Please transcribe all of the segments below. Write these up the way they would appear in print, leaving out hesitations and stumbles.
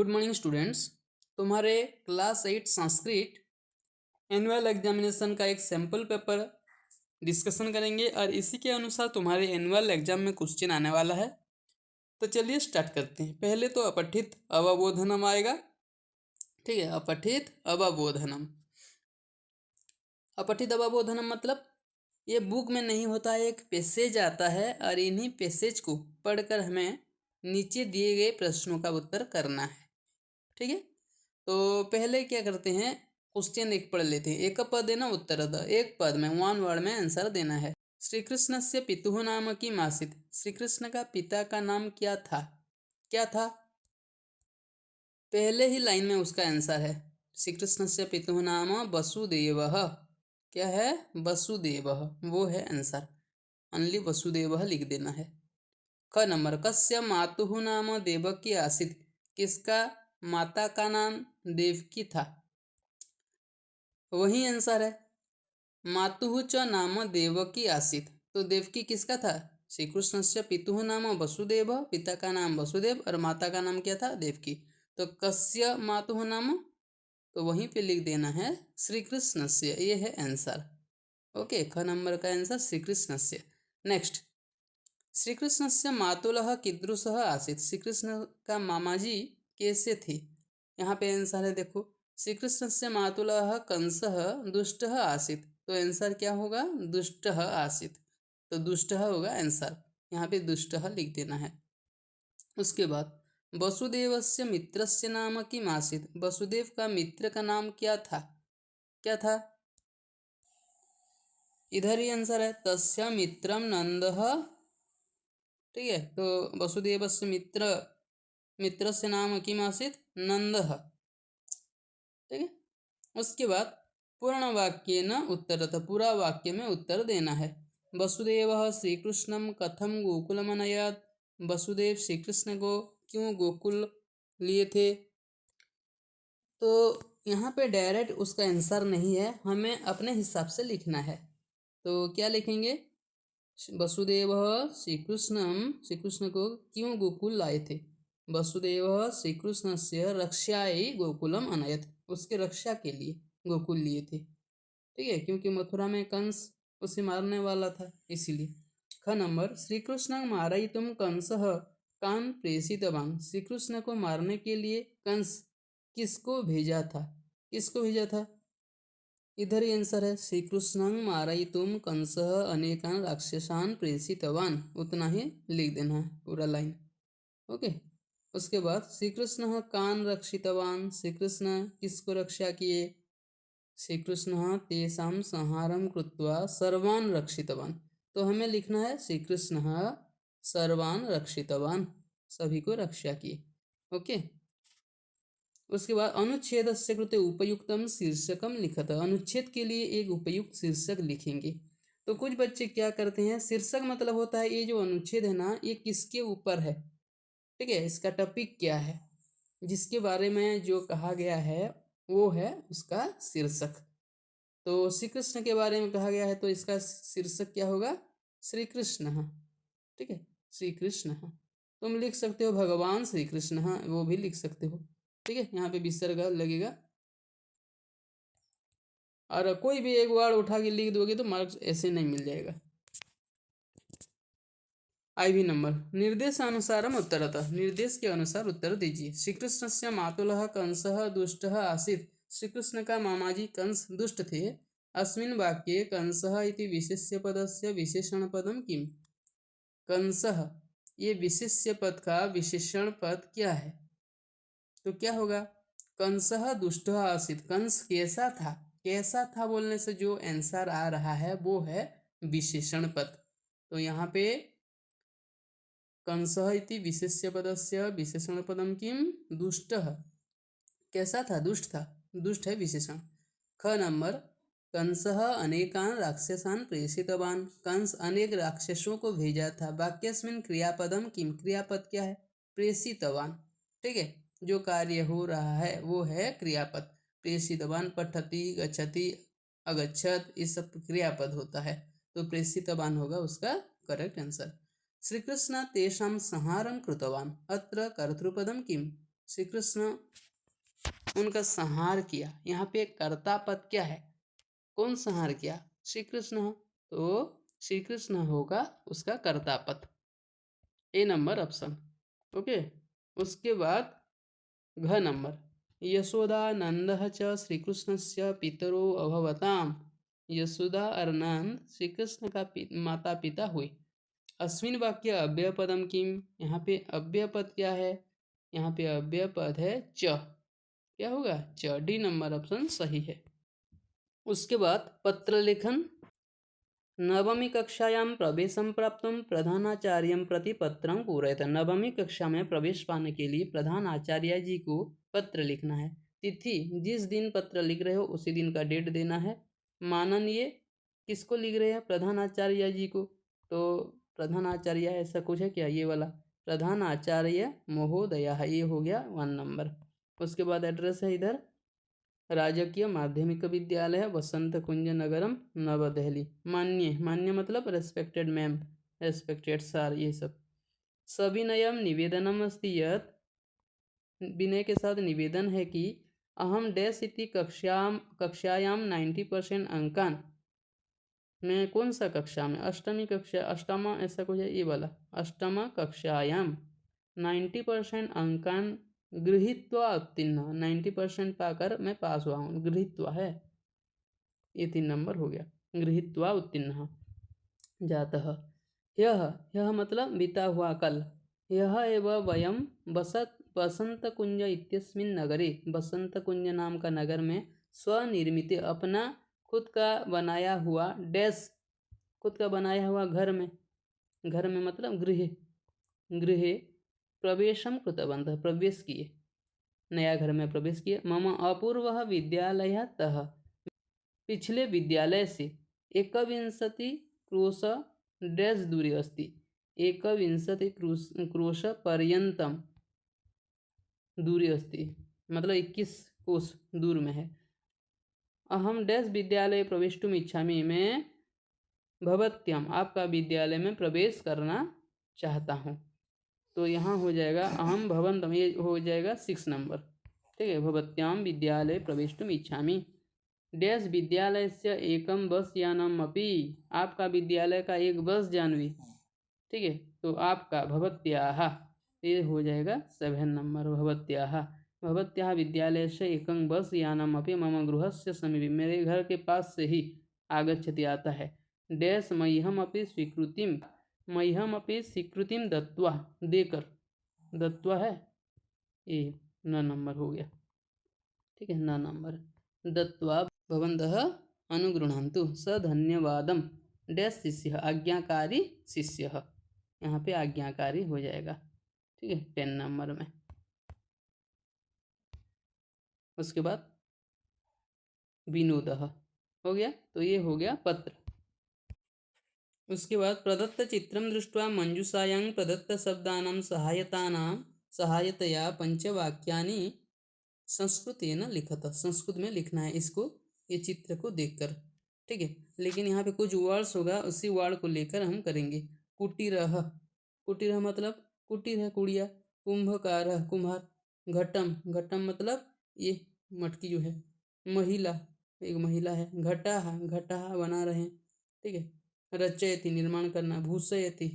Good morning students. तुम्हारे class 8 Sanskrit annual examination का एक सैम्पल पेपर डिस्कशन करेंगे और इसी के अनुसार तुम्हारे एनुअल एग्जाम में क्वेश्चन आने वाला है। तो चलिए स्टार्ट करते हैं। पहले तो अपठित अवबोधनम आएगा। ठीक है, अपठित अवबोधनम। अपठित अवबोधनम मतलब ये बुक में नहीं होता है, एक पैसेज आता है और इन्हीं पैसेज को पढ़कर हमें नीचे दिए गए प्रश्नों का उत्तर करना है। ठीक है, तो पहले क्या करते हैं, क्वेश्चन एक पढ़ लेते हैं। एक पद है ना उत्तर द, एक पद में वन वर्ड में आंसर देना है। श्री कृष्ण से पितुः नाम की मासित, श्री कृष्ण का पिता का नाम क्या था? क्या था? पहले ही लाइन में उसका आंसर है। श्री कृष्ण से पितुः नाम वसुदेवः। क्या है? वसुदेवः, वो है आंसर। ओनली वसुदेवः लिख देना है। ख नंबर, कस्य मातुः नाम देवकी आसीत, किसका माता का नाम देवकी था? वही आंसर है। मातुः च नाम देवकी आसीत, तो देवकी किसका था? श्री कृष्ण से पितुः नाम वसुदेव, पिता का नाम वसुदेव और माता का नाम क्या था? देवकी। तो कस्य मातुः नाम, तो वहीं पे लिख देना है श्री कृष्ण से, ये है आंसर। ओके, ख नंबर का आंसर श्री कृष्ण से। नेक्स्ट, श्री कृष्ण से मातुलः कीदृशः आसीत्, श्री कृष्ण का मामा जी कैसे थे? यहाँ पे आंसर है, देखो, श्री कृष्ण से मातुलः कंसः दुष्टः आसीत्, तो आंसर क्या होगा? दुष्टः आसीत्, तो दुष्टः होगा आंसर। यहाँ पे दुष्टः लिख देना है। उसके बाद वसुदेवस्य मित्रस्य नाम किम आसीत्, वसुदेव का मित्र का नाम क्या था? क्या था? इधर ही आंसर है, तस्य मित्रम नंदः। ठीक है, तो वसुदेवस्य मित्रस्य नाम किम आसीत्? नंदः। ठीक है, उसके बाद पूर्ण वाक्य न उत्तरतः, पूरा वाक्य में उत्तर देना है। वसुदेवः श्रीकृष्णं कथम गोकुलम अनयत्, वसुदेव श्री कृष्ण को क्यों गोकुल लिए थे? तो यहाँ पे डायरेक्ट उसका आंसर नहीं है, हमें अपने हिसाब से लिखना है। तो क्या लिखेंगे? वसुदेव श्री कृष्ण को क्यों गोकुल लाए थे? वसुदेव श्री कृष्ण से रक्षायै गोकुलम अनयत, उसके रक्षा के लिए गोकुल लिए थे। ठीक है, क्योंकि मथुरा में कंस उसे मारने वाला था, इसीलिए। ख नंबर, श्री कृष्ण मारयितुम कंसः कान् प्रेषितवान्, श्री कृष्ण को मारने के लिए कंस किसको भेजा था? किसको भेजा था? इधर ही आंसर है, श्री कृष्ण मारयितुम कंसः अनेकान राक्षसान् प्रेषितवान्, उतना ही लिख देना है पूरा लाइन। ओके, उसके बाद श्री कृष्ण कान् रक्षितवान्, श्री कृष्ण किसको रक्षा किए? श्री कृष्ण तेषां संहारं कृत्वा सर्वान् रक्षितवान्, तो हमें लिखना है श्री कृष्ण सर्वान् रक्षितवान्, सभी को रक्षा किए। ओके, उसके बाद अनुच्छेद से कृते उपयुक्तम शीर्षकम लिखत, अनुच्छेद के लिए एक उपयुक्त शीर्षक लिखेंगे। तो कुछ बच्चे क्या करते हैं, शीर्षक मतलब होता है ये जो अनुच्छेद है ना, ये किसके ऊपर है? ठीक है, इसका टॉपिक क्या है, जिसके बारे में जो कहा गया है वो है उसका शीर्षक। तो श्री कृष्ण के बारे में कहा गया है, तो इसका शीर्षक क्या होगा? श्री कृष्ण। ठीक है, श्री कृष्ण। तुम लिख सकते हो भगवान श्री कृष्ण, वो भी लिख सकते हो। ठीक है, यहाँ पे विसर्ग लगेगा, और कोई भी एक वर्ड उठा के लिख दोगे तो मार्क्स ऐसे नहीं मिल जाएगा। IV नंबर, निर्देशानुसारम उत्तरतः, निर्देश के अनुसार उत्तर दीजिए। श्री कृष्ण से मातुलः कंसः दुष्टः आसीत्, श्री कृष्ण का मामाजी कंस दुष्ट थे। अस्मिन् वाक्ये कंसः इति विशेष्य पदस्य विशेषण पदम किम, कंसः ये विशेष्य पद का विशेषण पद क्या है? तो क्या होगा? कंसः दुष्टः आसीत्, कंस कैसा था? कैसा था बोलने से जो आंसर आ रहा है वो है विशेषण पद। तो यहाँ पे कंसः इति विशेष्य पदस्य विशेषण पदम किम, दुष्टः, कैसा था? दुष्ट था, दुष्ट है विशेषण। ख नंबर, कंसः अनेकान राक्षसान् प्रेषितवान्, कंस अनेक राक्षसों को भेजा था। वाक्यस्मिन् क्रियापदम किम, क्रियापद क्या है? प्रेषितवान्। ठीक है, जो कार्य हो रहा है वो है क्रियापद। प्रेषितवान् पठति, गच्छति, अगच्छत, ये सब क्रियापद होता है, तो प्रेषितवान् होगा उसका करेक्ट आंसर। श्री कृष्ण तेषां संहारं कृतवान्, अत्र कर्तृपदम किम, श्री कृष्ण उनका संहार किया। यहाँ पे कर्ता पद क्या है, कौन संहार किया, श्री कृष्ण, तो श्री कृष्ण होगा उसका कर्ता पद, ए नंबर ऑप्शन। ओके, उसके बाद घ नंबर, यशोदानंदः च श्रीकृष्णस्य पितरो अभवताम। यशोदा और नंद श्री कृष्ण का माता पिता हुए। अस्मिन वाक्य अव्यय पदम किम, यहाँ पे अव्यय पद क्या है, यहाँ पे अव्यय पद है च, क्या होगा च, डी नंबर ऑप्शन सही है। उसके बाद पत्र लेखन, नवमी कक्षायां प्रवेशं प्राप्तुं प्रधानाचार्यं प्रति पत्रं पूरयत। नवमी कक्षा में प्रवेश पाने के लिए प्रधान आचार्य जी को पत्र लिखना है। तिथि, जिस दिन पत्र लिख रहे हो उसी दिन का डेट देना है। माननीय, किसको लिख रहे हैं, प्रधान आचार्य जी को, तो प्रधान आचार्य ऐसा कुछ है क्या, ये वाला प्रधान आचार्य महोदय, ये हो गया 1 नंबर। उसके बाद एड्रेस है इधर, राजकीय माध्यमिक विद्यालय वसंत कुंज नगरम नवदहली। मान्य, मान्य मतलब रेस्पेक्टेड मैम, रेस्पेक्टेड सर, ये सब। सविनयम निवेदनम अस्ति यत्, विनय के साथ निवेदन है कि अहम डैश इति कक्षायाम 90% अंकान, मैं कौन सा कक्षा में, अष्टमी कक्षा, अष्टमा ऐसा कुछ है ये वाला, अष्टमा कक्षायाम 90% अंकान गृहीत्वा उत्तीर्ण, 90% पाकर मैं पास हुआ हूँ, गृहीत्वा है, ये 3 नंबर हो गया, गृहीत्वा उत्तीर्ण जातः। यह मतलब बीता हुआ कल। यह एव वयम बसंत कुंज इत्यस्मिन् नगरे, बसंत कुंज नाम का नगर में स्वनिर्मित, अपना खुद का बनाया हुआ डैश, खुद का बनाया हुआ घर में, घर में मतलब गृह, गृह प्रवेशम कृतवन्तः, प्रवेश किए, नया घर में प्रवेश किए। मम अपूर्व विद्यालयतः, पिछले विद्यालय से 21 क्रोश डैश दूरी अस्ति, 21 क्रोश पर्यंतम दूरी अस्ति, मतलब 21 कोस दूर में है। अहम डैश विद्यालय प्रवेष्टुम इच्छामि, मैं भवत्याम, आपका विद्यालय में प्रवेश करना चाहता हूँ, तो यहाँ हो जाएगा अहम भवन्तम, ये हो जाएगा 6 नंबर, ठीक है। भवत्याम विद्यालय प्रवेष्टुम इच्छामि, डैश विद्यालय से एकम बस यानम अपि, आपका विद्यालय का एक बस जानवी, ठीक है, तो आपका भवत्याः, ये हो जाएगा 7 नंबर, भवत्याः, भवत्याः विद्यालय से एकं बस यानम अपि मम गृहस्य समीपे, मेरे घर के पास से ही आगच्छति, आता है। डैश मह्यम अपि स्वीकृतिम, मह्यम अपि स्वीकृतिम दत्वा, देकर, दत्वा है ये 9 नंबर हो गया, ठीक है, 9 नंबर। दत्वा भवन्तः अनुगृह्णन्तु स धन्यवादम डैश शिष्य, आज्ञाकारी शिष्य, यहाँ पे आज्ञाकारी हो जाएगा, ठीक है, 10 नंबर में। उसके बाद विनोदः हो गया, तो ये हो गया पत्र। उसके बाद प्रदत्त चित्रम दृष्ट्वा मंजूषायां प्रदत्त शब्दानां सहायतया पंचवाक्यानि संस्कृतेन लिखत, संस्कृत में लिखना है इसको, ये चित्र को देखकर, ठीक है। लेकिन यहाँ पे कुछ वर्ड्स होगा, उसी वर्ड को लेकर हम करेंगे। कुटीरः, कुटीरः मतलब कुटीर है, कुड़िया। कुंभकारः, कुम्हार। घटम, घटम मतलब ये मटकी जो है। महिला, एक महिला है। घटाः, घटाः बना रहे हैं, ठीक है। रचयति, निर्माण करना। भूषयति,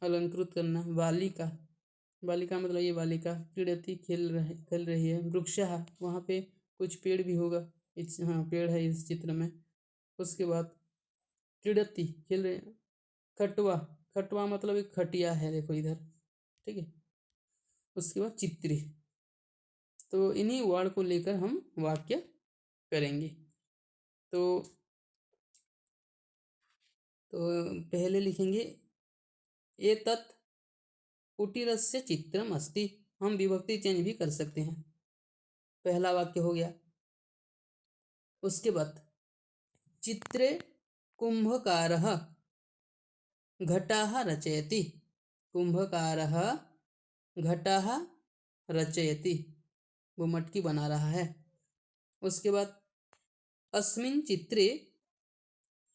अलंकृत करना। बालिका, बालिका मतलब ये बालिका। क्रीडति, खेल रही है। वृक्षः, वहाँ पे कुछ पेड़ भी होगा, इस, हाँ पेड़ है इस चित्र में। उसके बाद क्रीडति, खेल रहे। खटवा, खटवा मतलब एक खटिया है, देखो इधर, ठीक है। उसके बाद चित्री, तो इन्हीं वर्ड को लेकर हम वाक्य करेंगे। तो पहले लिखेंगे एतत् कुटीरस्य चित्रम अस्ति, हम विभक्ति चेंज भी कर सकते हैं। पहला वाक्य हो गया। उसके बाद चित्रे कुंभकारः घटाः रचयति, कुंभकारः घटाः रचयति, वो मटकी बना रहा है। उसके बाद अस्मिन् चित्रे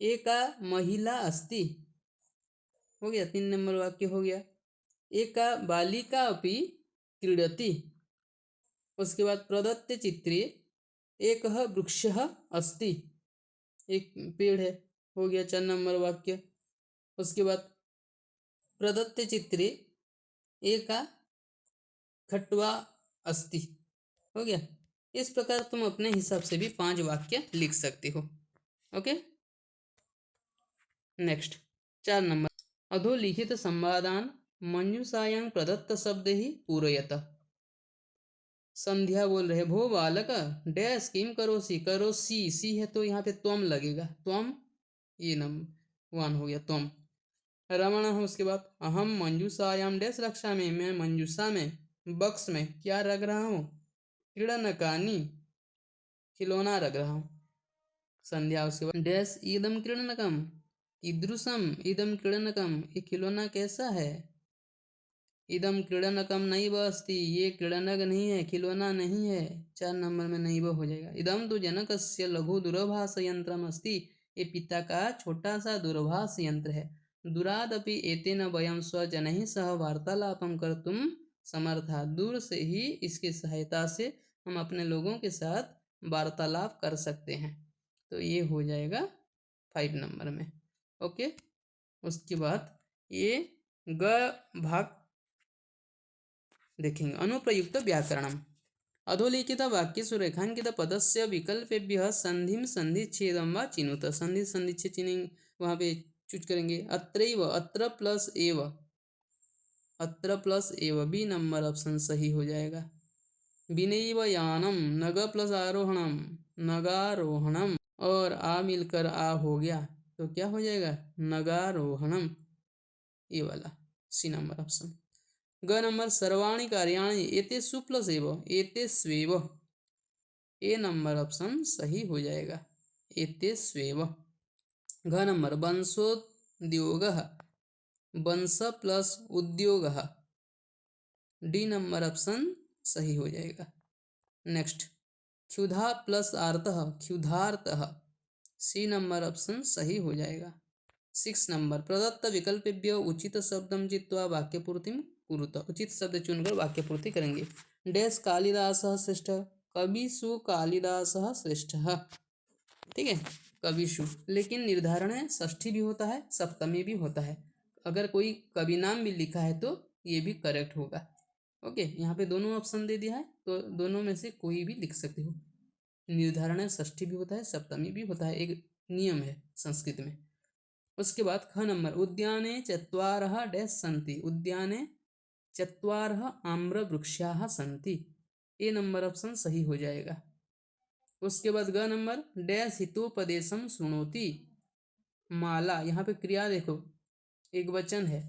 एका महिला अस्ति, हो गया, 3 नंबर वाक्य हो गया। एका बालिका अपि क्रीडति, उसके बाद प्रदत्त चित्रे एक वृक्ष अस्ति, एक पेड़ है, हो गया 4 नंबर वाक्य। उसके बाद प्रदत्त चित्रे एक खट्वा अस्ति, हो गया। इस प्रकार तुम अपने हिसाब से भी 5 वाक्य लिख सकते हो। ओके, नेक्स्ट 4 नंबर, अधोलिखित संवादान मंजूषायां प्रदत्त शब्द ही पूरयत। संध्या बोल रहे, भो बालक डैश किम करोसी, करोसी सी है तो यहाँ पे त्वम लगेगा, त्वम, ये नंबर 1 हो गया, त्वम। रमण है उसके बाद, अहम मंजूषायाम डैश रक्षा में, मैं मंजूषा में, बक्स में क्या रख रहा हूँ, क्रीडनकानी, खिलौना रख रहा हूँ। संध्या उसके बाद, डैश इदम क्रीडनकम, कीदृशम इदम क्रीडनकम, ये खिलौना कैसा है। इदम क्रीडनकम नैव अस्ति, ये क्रीडनक नहीं है, खिलौना नहीं है। 4 नंबर में नैव हो जाएगा। इदम तो जनकस्य लघु दूरभाष यंत्रम अस्ति, ये पिता का छोटा सा दूरभाष यंत्र है। दूरादपि एतेन वयं स्वजनैः सह वार्तालापं कर्तुं समर्था, दूर से ही इसकी सहायता से हम अपने लोगों के साथ वार्तालाप कर सकते हैं। तो ये हो जाएगा 5 नंबर में। ओके, उसके बाद ये ग भाग देखेंगे। अनुप्रयुक्त व्याकरणम, अधोलिखित वाक्येषु रेखांकित पदस्य विकल्पेभ्यः संधिं संधिच्छेदं वा चिनुत। संधि संधिच्छेद चिन्ह वहाँ पे चूज करेंगे। अत्रैव, अत्र प्लस एव, अत्र प्लस एव, बी नंबर ऑप्शन सही हो जाएगा। विनैव यानम, नग प्लस आरोहणम, नगारोहणम, और आ मिलकर आ हो गया तो क्या हो जाएगा, नगारोहणम, ये वाला सी नंबर ऑप्शन। ग नंबर, सर्वाणि कार्याणि एतेषु प्लस एव, एतेष्वेव, ए नंबर ऑप्शन सही हो जाएगा, एतेष्वेव। घ नंबर, वंशोद्योगः, वंश प्लस उद्योगः, डी नंबर ऑप्शन सही हो जाएगा। नेक्स्ट, क्षुधा प्लस आर्तः, क्षुधार्तः, सी नंबर ऑप्शन सही हो जाएगा। 6 नंबर, प्रदत्त विकल्पेभ्यो उचित शब्दम चित्वा वाक्यपूर्तिम कुरुत, उचित शब्द चुनकर वाक्यपूर्ति करेंगे। डैश कालिदासः श्रेष्ठः, कविषु कालिदासः श्रेष्ठः, ठीक है, कविषु, लेकिन निर्धारण है षष्ठी भी होता है, सप्तमी भी होता है। अगर कोई कवि नाम भी लिखा है तो ये भी करेक्ट होगा। ओके, यहाँ पे दोनों ऑप्शन दे दिया है तो दोनों में से कोई भी लिख सकते हो। निर्धारण है षष्ठी भी होता है, सप्तमी भी होता है, एक नियम है संस्कृत में। उसके बाद ख नंबर, उद्याने चत्वारः डैश सन्ति, उद्याने चत्वारः आम्रवृक्षाः सन्ति, ए नंबर ऑप्शन सही हो जाएगा। उसके बाद ग नंबर, डैश हितोपदेशम शृणोति, माला, यहाँ पे क्रिया देखो एक वचन है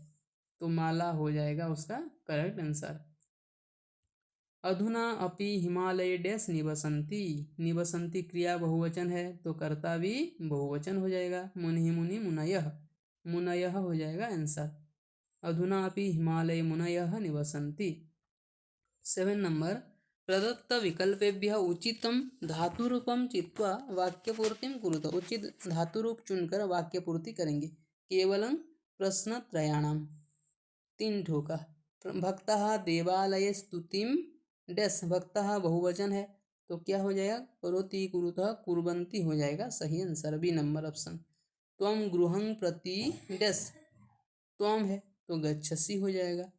तो माला हो जाएगा उसका करेक्ट आंसर। अधुना अपि हिमालय डैश निवसन्ति, निवसन्ति क्रिया बहुवचन है तो कर्ता भी बहुवचन हो जाएगा। मुनि मुनि मुनयः, मुनयः हो जाएगा आंसर। अधुना अपि हिमालय मुनयः निवसन्ति। 7 नंबर, प्रदत्त विकल्पेभ्यः उचितं धातुरूपं चित्वा वाक्यपूर्तिं कुरुत, उचित धातुरूप चुनकर वाक्यपूर्ति करेंगे। केवलं प्रश्नत्रयाणां, 3 ठोका। भक्तः देवालये स्तुतिं डैश, भक्तः बहुवचन है तो क्या हो जाएगा, करोति कुरुतः कुर्वन्ति हो जाएगा सही आंसर, बी नंबर ऑप्शन। त्वं गृहं प्रति डैश, त्वं है तो गच्छसि हो जाएगा।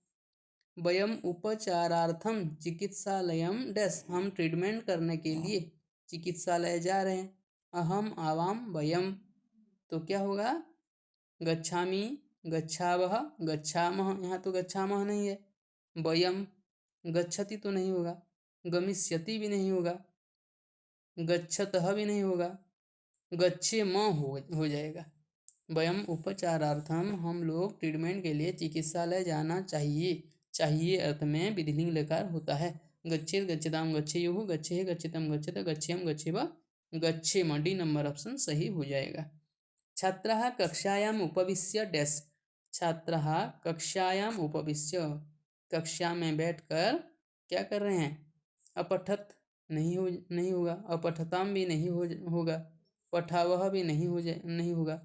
वयम उपचारार्थम चिकित्सालयम डैश, हम ट्रीटमेंट करने के लिए चिकित्सालय जा रहे हैं। अहम आवाम वयम तो क्या होगा, गच्छामि, गच्छावः, गच्छामः, यहाँ तो गच्छामः नहीं है। वयम, गच्छति तो नहीं होगा, गमिष्यति भी नहीं होगा, गच्छतः भी नहीं होगा, गच्छेम हो जाएगा। वयम उपचारार्थम, हम लोग ट्रीटमेंट के लिए चिकित्सालय जाना चाहिए, चाहिए अर्थ में विधिलिंग लकार होता है। गच्छेत गच्छताम गच्छेयुः, गच्छेः गच्छतम गच्छत, गच्छेयम गच्छेव गच्छेम, डी नंबर ऑप्शन सही हो जाएगा। छात्रः कक्षायाम उपविश्य डैश, छात्रः कक्षायाम उपविश्य, कक्षा में बैठकर क्या कर रहे हैं, अपठत नहीं होगा, अपठताम भी नहीं होगा, पठावह भी नहीं होगा,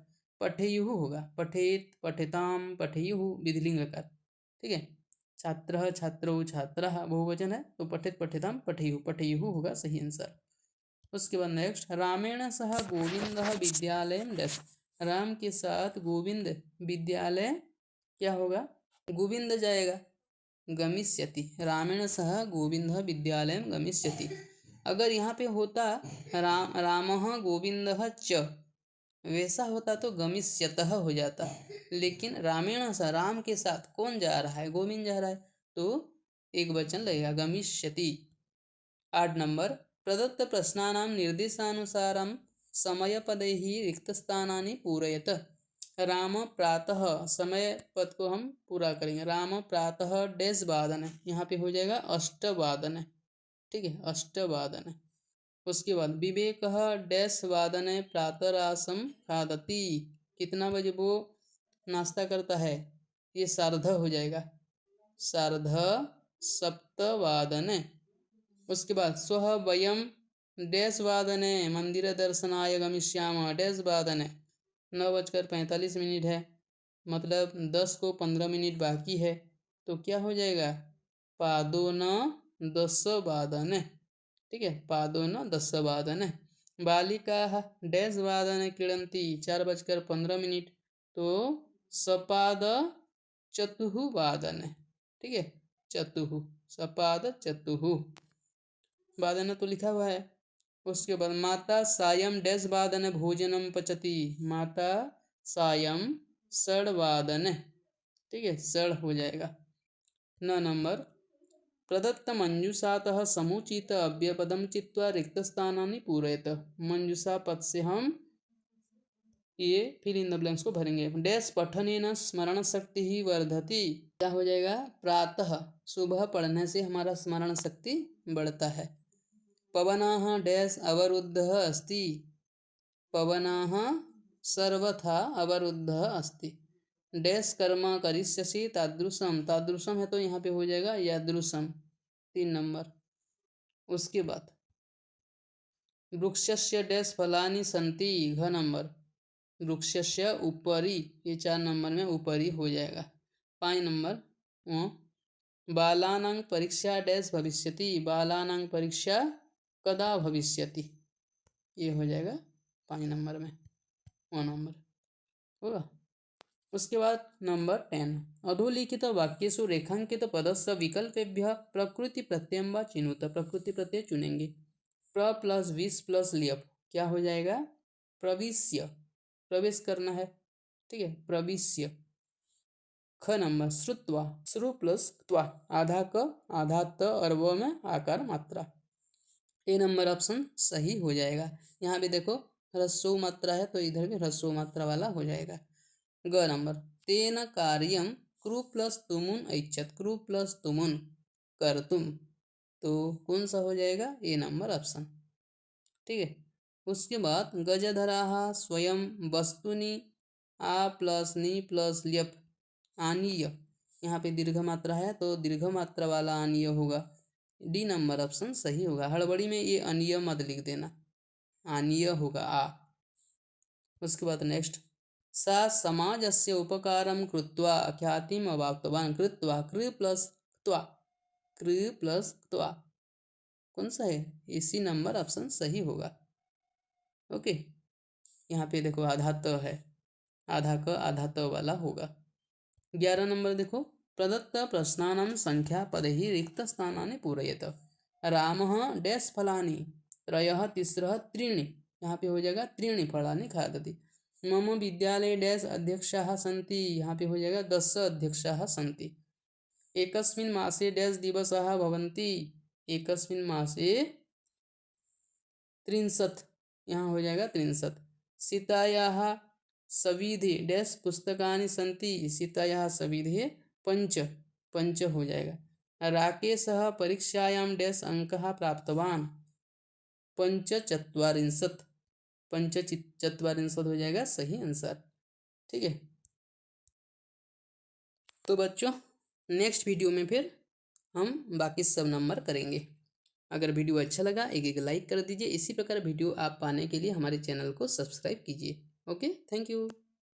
पठेयुः होगा, पठेत, पठिताम, पठेयुः, विधिलिंग लकार, ठीक है। छात्रः छात्रौ छात्रः बहुवचन है तो पठित पठिताम पठेयुः पठेयुः होगा सही आंसर। उसके बाद नेक्स्ट, रामेण सह गोविंदः विद्यालयं डैश। राम के साथ गोविंद विद्यालय क्या होगा, गोविंद जाएगा, गमिष्यति। रामेण सह गोविंदः विद्यालयं गमिष्यति। अगर यहाँ पे होता रामः गोविंदः च, वैसा होता तो गमिष्यतः हो जाता, लेकिन रामेण सह राम के साथ कौन जा रहा है, गोविंद जा रहा है, तो एक वचन लगेगा गमिष्यति। 8 नंबर, प्रदत्त प्रश्नानां निर्देशानुसारं समयपदैः रिक्तस्थानानि पूरयत। राम प्रातः, समय पद को हम पूरा करेंगे, राम प्रातः डैश वादन, यहाँ पे हो जाएगा अष्टवादन, ठीक है, अष्टवादन। उसके बाद विवेकः डैश वादने प्रातरासम खादति, कितना बजे वो नाश्ता करता है, ये सार्ध हो जाएगा, सार्ध सप्तवादने। उसके बाद स्वः वयम डैश वादने मंदिर दर्शनाय गमिष्यामः डैश वादने, 9:45 है, मतलब 10 को 15 मिनट बाकी है, तो क्या हो जाएगा, पादोन 10 वादने, ठीक है, पादोन 10 वादने। बालिका डैश वादने क्रीडन्ति 4:15, तो सपाद चतुः वादने, ठीक है, चतुः, सपाद चतुः वादन तो लिखा हुआ है। उसके बाद माता सायं डैश वादन भोजनम पचती, माता सायं षड्वादन, ठीक है, षड हो जाएगा। 9 नंबर, प्रदत्त मंजूषातः समुचित अव्ययपदम चित्वा रिक्तस्थानानि पूरयत। मंजूषा पद से हम ये फिल इन द ब्लैंक्स को भरेंगे। डैश पठनेन स्मरण शक्ति ही वर्धति, क्या हो जाएगा, प्रातः सुबह पढ़ने से हमारा स्मरण शक्ति बढ़ता है। पवनः डैश अवरुद्धः अस्ति, पवनः सर्वथा अवरुद्धः अस्ति। डैश कर्म करिष्यसि तादृशम, तादृशम है तो यहाँ पे हो जाएगा यादृशम, 3 नंबर। उसके बाद वृक्षस्य डैश फलानि सन्ति, घ नंबर, वृक्षस्य ऊपरी, ये 4 नंबर में ऊपरी हो जाएगा। 5 नंबर, बालानां परीक्षा डैश भविष्यति, बालानां परीक्षा कदा भविष्यति, ये हो जाएगा 5 नंबर में, 1 नंबर होगा। उसके बाद नंबर 10, अधोलिखित वाक्येषु रेखांकित पदस्य विकल्पेभ्यः प्रकृति प्रत्ययं वा चिनुत। प्रकृति प्रत्यय चुनेंगे। प्र प्लस विस प्लस लियप, क्या हो जाएगा, प्रविश्य, प्रवेश करना है, ठीक है, प्रविश्य। ख नंबर, श्रुत्वा, श्रु प्लस त्वा, आधा क आधा त और व में आकार मात्रा, ए नंबर ऑप्शन सही हो जाएगा। यहाँ भी देखो ह्रस्व मात्रा है तो इधर भी ह्रस्व मात्रा वाला हो जाएगा। ग नंबर, तेन कार्यम कृ प्लस तुमुन ऐच्छत, कृ प्लस तुमुन कर्तुम, तो कौन सा हो जाएगा, ए नंबर ऑप्शन, ठीक है। उसके बाद गजधराः स्वयं वस्तुनि आ प्लस नी प्लस ल्यप आनीय, यहाँ पे दीर्घ मात्रा है तो दीर्घ मात्रा वाला आनीय होगा, डी नंबर ऑप्शन सही होगा। हड़बड़ी में ये अनीय मत लिख देना, आनीय होगा आ। उसके बाद नेक्स्ट, सा समाजस्य उपकारं कृत्वा ख्यातिम अवाप्तवान, कृत्वा कृ प्लस त्वा, कृ प्लस त्वा कौन सा है, इसी नंबर ऑप्शन सही होगा। ओके, यहाँ पे देखो आधा त है, आधा क आधा त वाला होगा। 11 नंबर देखो, प्रदत्त प्रश्नानां संख्या पदैः रिक्तस्थानानि पूरयत। रामः डैश फलानि, त्रयः तिस्रः त्रीणि, यहाँ पे हो जाएगा त्रीणि फलानि खादति। मम विद्यालये डैश अध्यक्षाः सन्ति, यहाँ पे हो जाएगा 10 अध्यक्षाः सन्ति। एकस्मिन् मासे डैश दिवसाः भवन्ति, एकस्मिन् मासे 63, यहाँ हो जाएगा 63। सीतायाः सविधे डैश पुस्तकानि सन्ति, सीतायाः सविधे पंच, पंच हो जाएगा। राकेशः परीक्षायां डैश अंकः प्राप्तवान, पंचचत्वारिंशत्, पंचचत्वारिंशत् हो जाएगा सही आंसर, ठीक है। तो बच्चों नेक्स्ट वीडियो में फिर हम बाकी सब नंबर करेंगे। अगर वीडियो अच्छा लगा एक लाइक कर दीजिए। इसी प्रकार वीडियो आप पाने के लिए हमारे चैनल को सब्सक्राइब कीजिए। Okay, thank you.